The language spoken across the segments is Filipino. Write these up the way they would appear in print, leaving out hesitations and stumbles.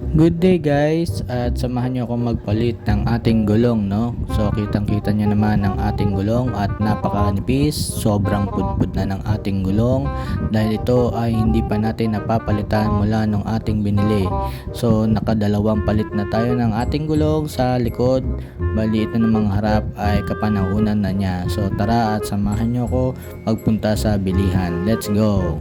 Good day guys, at samahan niyo akong magpalit ng ating gulong, no? So kitang-kita niyo naman ang ating gulong at napakanipis, sobrang pudpud na ng ating gulong dahil ito ay hindi pa natin napapalitan mula nung ating binili. So nakadalawang palit na tayo ng ating gulong sa likod, bali ito namang harap ay kapanahunan na niya. So tara at samahan niyo ako magpunta sa bilihan. Let's go!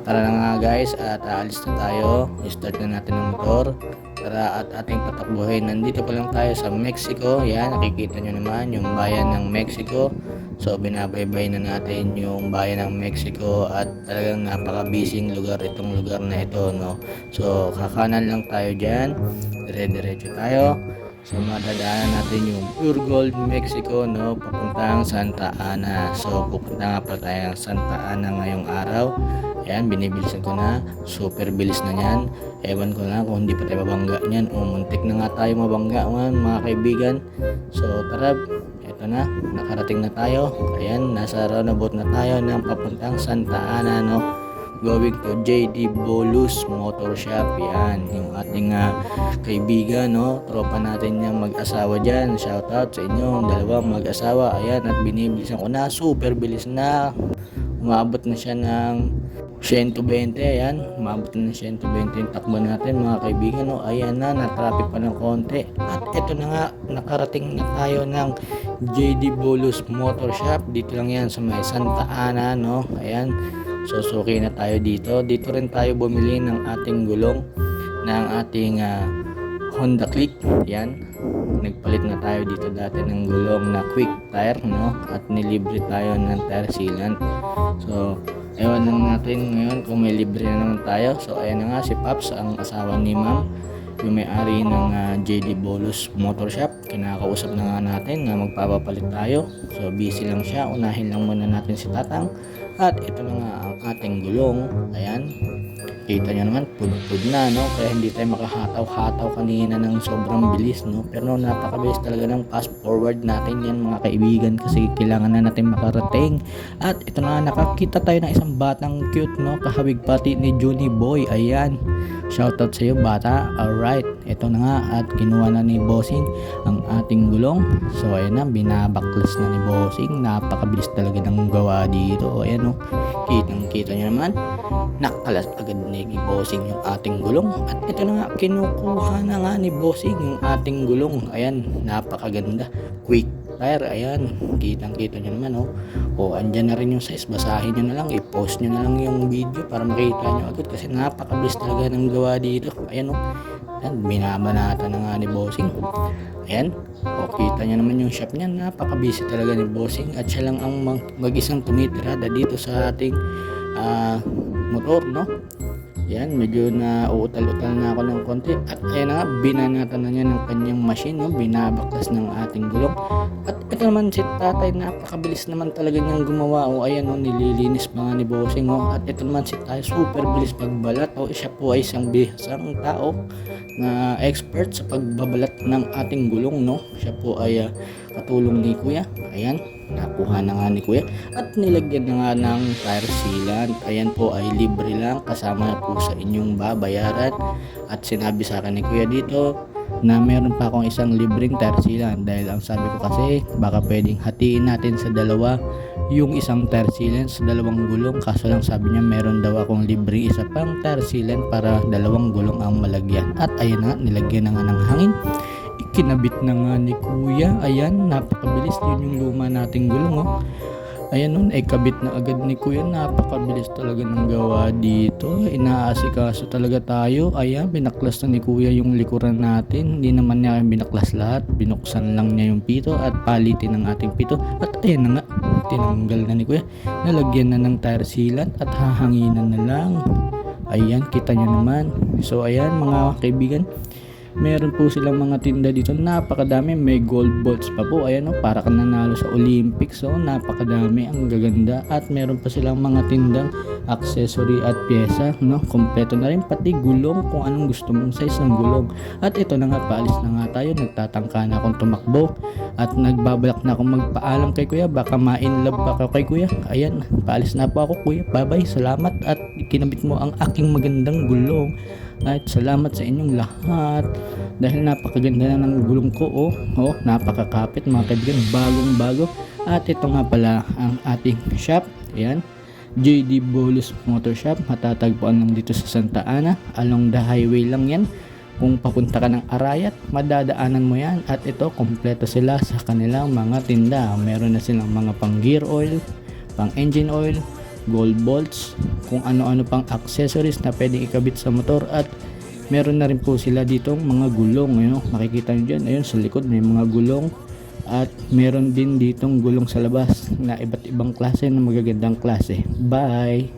Tara na nga guys at aalis na tayo. I-start na natin ang motor. Tara at ating patakbuhin. Nandito pa lang tayo sa Mexico. Yan, nakikita nyo naman yung bayan ng Mexico. So binabaybay na natin yung bayan ng Mexico at talagang napaka-busy lugar itong lugar na ito, no? So kakanan lang tayo dyan. Dire-diretso tayo. So madadaanan natin yung Pure Gold Mexico, no, papuntang Santa Ana. So pupunta nga pala tayo ng Santa Ana ngayong araw. Ayan, binibilisan ko na. Super bilis na yan. Ewan ko na kung hindi pa tayo mabangga niyan. O muntik na nga tayo mabangga man, mga kaibigan. So tara, eto na, nakarating na tayo. Ayan, nasa roundabout na tayo ng papuntang Santa Ana, no, going to JD Bolus Motor Shop. Yan, yung ating kaibigan, no, tropa natin yung mag-asawa dyan. Shoutout sa inyo, dalawang mag-asawa. Ayan, at binibilisan ko na, super bilis na. Umabot na siya ng 120. Ayan, umabot na ng 120 yung takbo natin, mga kaibigan, no. Ayan na, na-traffic pa ng konti. At ito na nga, nakarating na tayo ng JD Bolus Motor Shop. Dito lang yan sa may Santa Ana, no. Ayan, susuki na tayo dito. Dito rin tayo bumili ng ating gulong ng ating Honda Click. Yan, nagpalit na tayo dito dati ng gulong na quick tire, no, at nilibre tayo ng tire sealant. So ewan lang natin ngayon kung may libre na naman tayo. So ayan na nga si Paps, ang asawa ni Ma'am, yung may-ari ng JD Bolus Motor Shop. Kinakausap na nga natin na magpapapalit tayo. So busy lang siya, unahin lang muna natin si Tatang. At ito na nga ang ating gulong. Ayan, kita nyo naman, pud-pud na, no? Kaya hindi tayo makahataw-hataw kanina ng sobrang bilis, no? Pero napakabilis talaga ng fast forward natin yan, mga kaibigan, kasi kailangan na natin makarating. At ito na, nakakita tayo ng isang batang cute, no? Kahawig pati ni Juni Boy. Ayan, shoutout sa iyo, bata. Alright, ito na nga, at kinuha na ni Bossing ang ating gulong. So ayan na, binabaklas na ni Bossing. Napakabilis talaga ng gawa dito. Ayan, no? Kitang-kita nyo naman, nakalas agad ni Bossing yung ating gulong. At ito na nga, kinukuha na nga ni Bossing yung ating gulong. Ayan, napakaganda, quick tire. Ayan, kitang-kita nyo naman, oh. O, andyan na rin yung size. Basahin nyo na lang, i-post nyo na lang yung video para makita nyo agad, kasi napakabilis talaga ng gawa dito. Ayan, oh. Ayan, binabanata na nga ni Bossing. Ayan, o, kita nyo naman yung shop niya. Napakabisi talaga ni Bossing, at siya lang ang mag-isang tumitirada dito sa ating motor, no. Yan, medyo na uutal-utal na ako ng konti. At ayan na nga, binanatan na niya ng kanyang machine, no? Binabaklas ng ating gulong. At ito naman si tatay, napakabilis naman talaga niyang gumawa. O ayan, no, nililinis pa nga ni Bossing, no? At ito naman si tayo, super bilis pagbalat. O siya po ay isang bihasang tao na expert sa pagbabalat ng ating gulong, no? Siya po ay katulong ni Kuya. Ayan, nakuha na nga ni Kuya at nilagyan na nga ng tire sealant. Ayan po ay libre lang, kasama na po sa inyong babayaran. At sinabi sa akin ni Kuya dito na meron pa akong isang libreng tire sealant, dahil ang sabi ko kasi baka pwedeng hatiin natin sa dalawa yung isang tire sealant sa dalawang gulong. Kaso lang sabi niya meron daw akong libreng isa pang tire sealant para dalawang gulong ang malagyan. At ayan na, nilagyan na nga ng hangin. Ikinabit na nga ni Kuya. Ayan, napakabilis. Yun yung luma nating gulong, oh. Ayan, nun ay kabit na agad ni Kuya. Napakabilis talaga ng gawa dito. Inaasikaso talaga tayo. Ayan, binaklas na ni Kuya yung likuran natin. Hindi naman niya binaklas lahat, binuksan lang niya yung pito at palitin ng ating pito. At ayan na nga, tinanggal na ni Kuya. Nalagyan na ng tire sealant at hahanginan na lang. Ayan, kita nyo naman. So ayan, mga kaibigan, meron po silang mga tinda dito, napakadami. May gold balls pa po, ayan, oh, para ka nanalo sa Olympics. So napakadami, ang gaganda. At meron pa silang mga tindang accessory at pyesa, no, kompleto na rin, pati gulong kung anong gusto mong size ng gulong. At ito na nga, paalis na nga tayo. Nagtatangka na akong tumakbo at nagbabalak na akong magpaalam kay Kuya, baka ma-inlove pa ako kay Kuya. Ayan, paalis na po ako, Kuya, bye bye, salamat. At kinabit mo ang aking magandang gulong. At salamat sa inyong lahat dahil napakaganda na ng gulong ko. Napakakapit mga kaibigan, bagong bago. At ito nga pala ang ating shop. Ayan, JD Bolus Motor Shop. Matatagpuan lang dito sa Santa Ana, along the highway lang yan. Kung papunta ka ng Arayat, madadaanan mo yan. At ito, kompleto sila sa kanilang mga tinda. Meron na silang mga pang gear oil, pang engine oil, gold bolts, kung ano-ano pang accessories na pwedeng ikabit sa motor. At meron na rin po sila ditong mga gulong. Ayun, makikita nyo dyan, ayun sa likod may mga gulong. At meron din ditong gulong sa labas na iba't ibang klase, na magagandang klase. Bye!